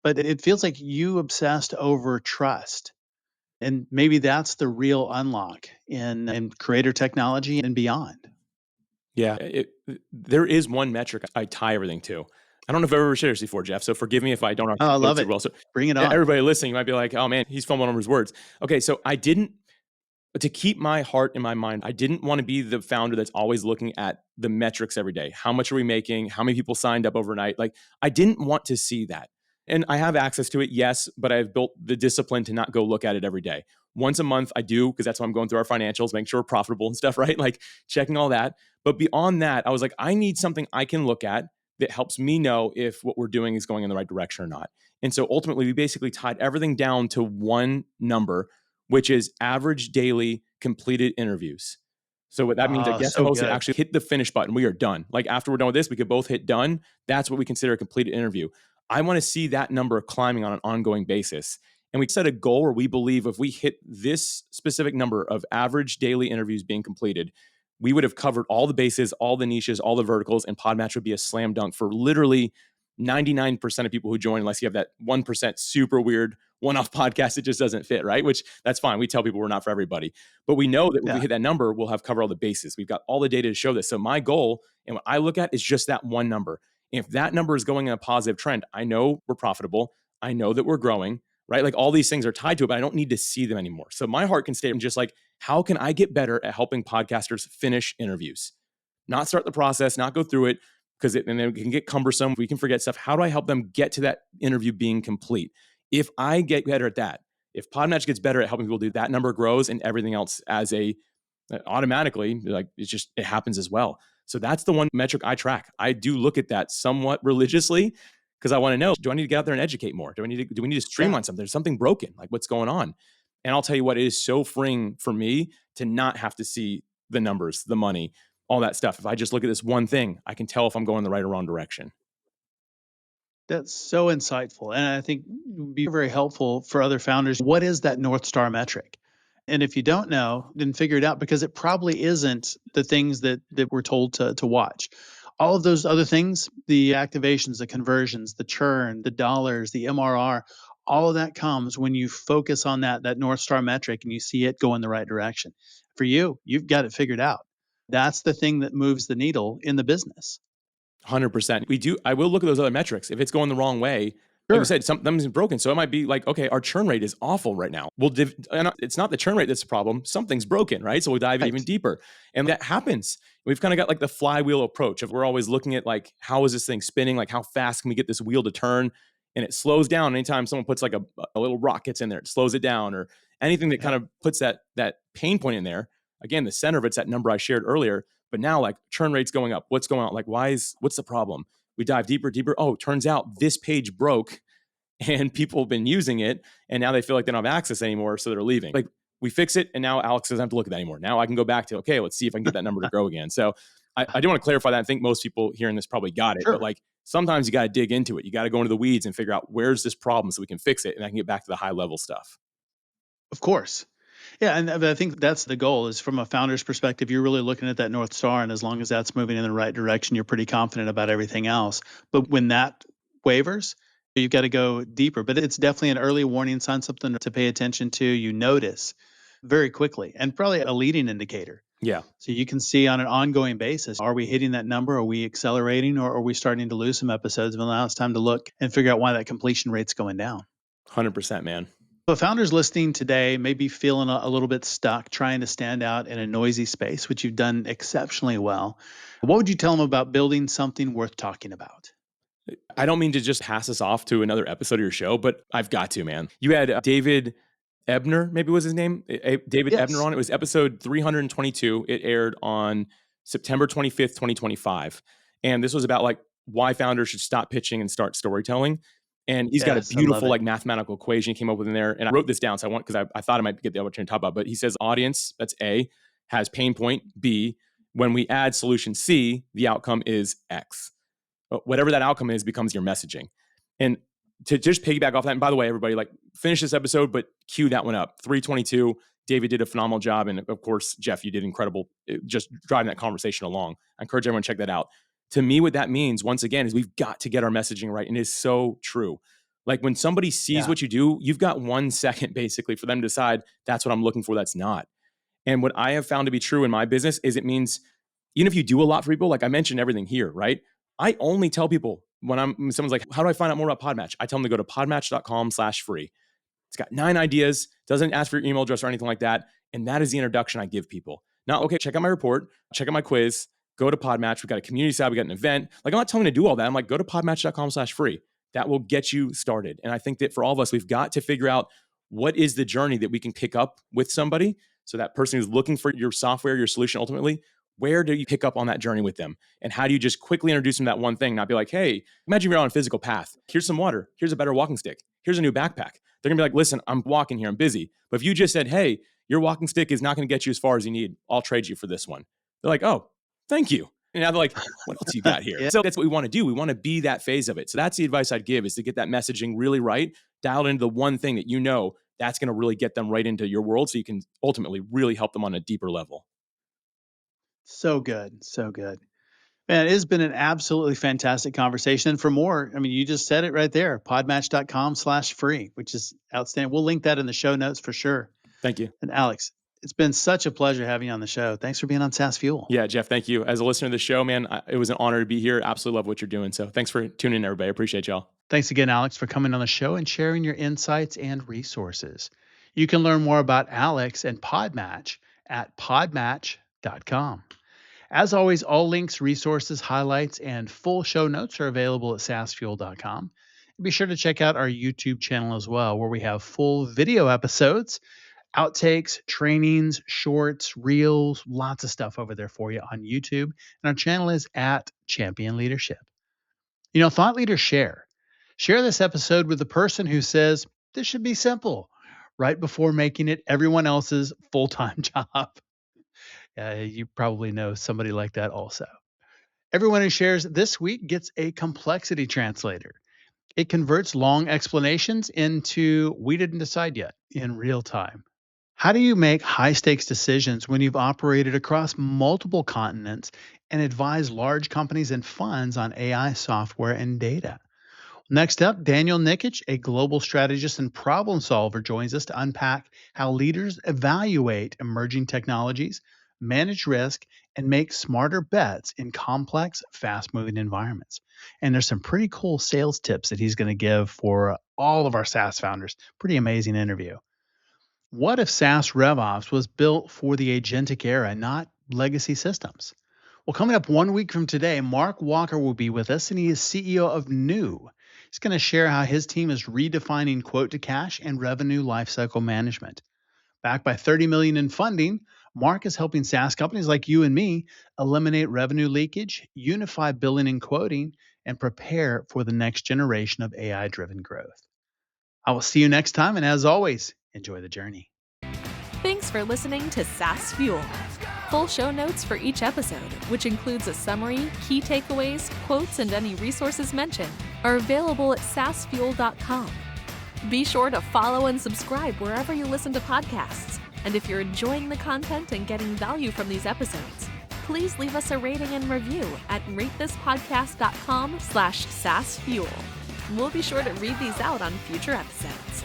But it feels like you obsessed over trust. And maybe that's the real unlock in creator technology and beyond. Yeah, there is one metric I tie everything to. I don't know if I've ever shared this before, Jeff, so forgive me if I don't Oh, I articulate love it it. well. So Bring it on. everybody listening, you might be like, oh man, he's fumbling over his words. Okay, so I didn't, to keep my heart in my mind, I didn't want to be the founder that's always looking at the metrics every day. How much are we making? How many people signed up overnight? Like, I didn't want to see that. And I have access to it, yes, but I've built the discipline to not go look at it every day. Once a month, I do, because that's when I'm going through our financials, making sure we're profitable and stuff, right? Like checking all that. But beyond that, I was like, I need something I can look at that helps me know if what we're doing is going in the right direction or not. And so ultimately, we basically tied everything down to one number, which is average daily completed interviews. So what that means, I Oh, guess, so supposed to good. actually hit the finish button. We are done. Like after we're done with this, we could both hit done. That's what we consider a completed interview. I want to see that number climbing on an ongoing basis. And we set a goal where we believe if we hit this specific number of average daily interviews being completed, we would have covered all the bases, all the niches, all the verticals, and PodMatch would be a slam dunk for literally 99% of people who join, unless you have that 1% super weird one-off podcast that just doesn't fit, right? Which that's fine. We tell people we're not for everybody. But we know that if we Yeah. hit that number, we'll have covered all the bases. We've got all the data to show this. So my goal and what I look at is just that one number. If that number is going in a positive trend, I know we're profitable. I know that we're growing, right? Like all these things are tied to it, but I don't need to see them anymore. So my heart can stay in just like, how can I get better at helping podcasters finish interviews? Not start the process, not go through it, because and then it can get cumbersome. We can forget stuff. How do I help them get to that interview being complete? If I get better at that, if PodMatch gets better at helping people do that, number grows and everything else as a automatically, like it happens as well. So that's the one metric I track. I do look at that somewhat religiously because I want to know, do I need to get out there and educate more? Do we need to Yeah. streamline something? There's something broken. Like what's going on? And I'll tell you what, it is so freeing for me to not have to see the numbers, the money, all that stuff. If I just look at this one thing, I can tell if I'm going the right or wrong direction. That's so insightful. And I think it would be very helpful for other founders. What is that North Star metric? And if you don't know, then figure it out, because it probably isn't the things that we're told to watch. All of those other things, the activations, the conversions, the churn, the dollars, the MRR, all of that comes when you focus on that North Star metric and you see it go in the right direction. For you, you've got it figured out. That's the thing that moves the needle in the business. 100%. We do. I will look at those other metrics. If it's going the wrong way, like we Sure. said, something's broken. So it might be like, okay, our churn rate is awful right now. And it's not the churn rate that's the problem. Something's broken, right? So we'll dive even Right. deeper. And that happens. We've kind of got like the flywheel approach of we're always looking at like, how is this thing spinning? Like, how fast can we get this wheel to turn? And it slows down anytime someone puts like a little rock gets in there, it slows it down, or anything that kind Yep. of puts that pain point in there. Again, the center of it's that number I shared earlier. But now, like churn rate's going up. What's going on? Like, what's the problem? We dive deeper, deeper. Oh, turns out this page broke and people have been using it and now they feel like they don't have access anymore. So they're leaving. Like we fix it and now Alex doesn't have to look at that anymore. Now I can go back to, okay, let's see if I can get that number to grow again. So I do want to clarify that. I think most people hearing this probably got it, but Sure. like sometimes you got to dig into it. You got to go into the weeds and figure out where's this problem so we can fix it and I can get back to the high level stuff. Of course. Yeah, and I think that's the goal, is from a founder's perspective, you're really looking at that North Star, and as long as that's moving in the right direction, you're pretty confident about everything else. But when that wavers, you've got to go deeper. But it's definitely an early warning sign, something to pay attention to. You notice very quickly, and probably a leading indicator. Yeah. So you can see on an ongoing basis, are we hitting that number? Are we accelerating, or are we starting to lose some episodes? Well, now it's time to look and figure out why that completion rate's going down. 100%, man. So founders listening today may be feeling a little bit stuck, trying to stand out in a noisy space, which you've done exceptionally well. What would you tell them about building something worth talking about? I don't mean to just pass this off to another episode of your show, but I've got to, man. You had David Ebner, maybe was his name, David Ebner Yes. on. It was episode 322. It aired on September 25th, 2025. And this was about like why founders should stop pitching and start storytelling. And he's got a Yes, I love beautiful it. mathematical equation he came up with in there. And I wrote this down because I thought I might get the opportunity to talk about. But he says audience, that's A, has pain point B. When we add solution C, the outcome is X. Whatever that outcome is becomes your messaging. And to just piggyback off that, and by the way, everybody, finish this episode, but cue that one up. 322. David did a phenomenal job. And of course, Jeff, you did incredible just driving that conversation along. I encourage everyone to check that out. To me, what that means, once again, is we've got to get our messaging right. And it's so true. When somebody sees what you do, you've got 1 second basically for them to decide that's what I'm looking for, that's not. And what I have found to be true in my business is it means even if you do a lot for people, like I mentioned everything here, right? I only tell people when someone's like, how do I find out more about PodMatch? I tell them to go to podmatch.com/free. It's got 9 ideas, doesn't ask for your email address or anything like that. And that is the introduction I give people. Now, okay, check out my report, check out my quiz, go to PodMatch. We've got a community side, we got an event. I'm not telling you to do all that. I'm like, go to podmatch.com/free. That will get you started. And I think that for all of us, we've got to figure out what is the journey that we can pick up with somebody. So that person who's looking for your software, your solution, ultimately, where do you pick up on that journey with them? And how do you just quickly introduce them to that one thing? Not be like, hey, imagine you're on a physical path. Here's some water. Here's a better walking stick. Here's a new backpack. They're gonna be like, listen, I'm walking here. I'm busy. But if you just said, hey, your walking stick is not gonna get you as far as you need. I'll trade you for this one. They're like, oh, thank you. And now they're like, what else you got here? Yeah. So that's what we want to do. We want to be that phase of it. So that's the advice I'd give, is to get that messaging really right, dialed into the one thing that that's going to really get them right into your world so you can ultimately really help them on a deeper level. So good. So good. Man, it has been an absolutely fantastic conversation. And for more, you just said it right there, podmatch.com/free, which is outstanding. We'll link that in the show notes for sure. Thank you. And Alex, it's been such a pleasure having you on the show. Thanks for being on SaaS Fuel. Yeah, Jeff, thank you. As a listener to the show, man, it was an honor to be here. Absolutely love what you're doing. So thanks for tuning in, everybody. I appreciate y'all. Thanks again, Alex, for coming on the show and sharing your insights and resources. You can learn more about Alex and PodMatch at podmatch.com. As always, all links, resources, highlights, and full show notes are available at saasfuel.com. And be sure to check out our YouTube channel as well, where we have full video episodes, outtakes, trainings, shorts, reels, lots of stuff over there for you on YouTube. And our channel is at Champion Leadership. Thought leaders share. Share this episode with the person who says, this should be simple, right before making it everyone else's full-time job. You probably know somebody like that also. Everyone who shares this week gets a complexity translator. It converts long explanations into we didn't decide yet in real time. How do you make high-stakes decisions when you've operated across multiple continents and advised large companies and funds on AI software and data? Next up, Daniel Nikic, a global strategist and problem solver, joins us to unpack how leaders evaluate emerging technologies, manage risk, and make smarter bets in complex, fast-moving environments. And there's some pretty cool sales tips that he's going to give for all of our SaaS founders. Pretty amazing interview. What if SaaS RevOps was built for the agentic era, not legacy systems? Well, coming up 1 week from today, Mark Walker will be with us, and he is CEO of New. He's going to share how his team is redefining quote-to-cash and revenue lifecycle management. Backed by $30 million in funding, Mark is helping SaaS companies like you and me eliminate revenue leakage, unify billing and quoting, and prepare for the next generation of AI-driven growth. I will see you next time, and as always, enjoy the journey. Thanks for listening to SaaS Fuel. Full show notes for each episode, which includes a summary, key takeaways, quotes, and any resources mentioned, are available at saasfuel.com. Be sure to follow and subscribe wherever you listen to podcasts. And if you're enjoying the content and getting value from these episodes, please leave us a rating and review at ratethispodcast.com/SaaSfuel. We'll be sure to read these out on future episodes.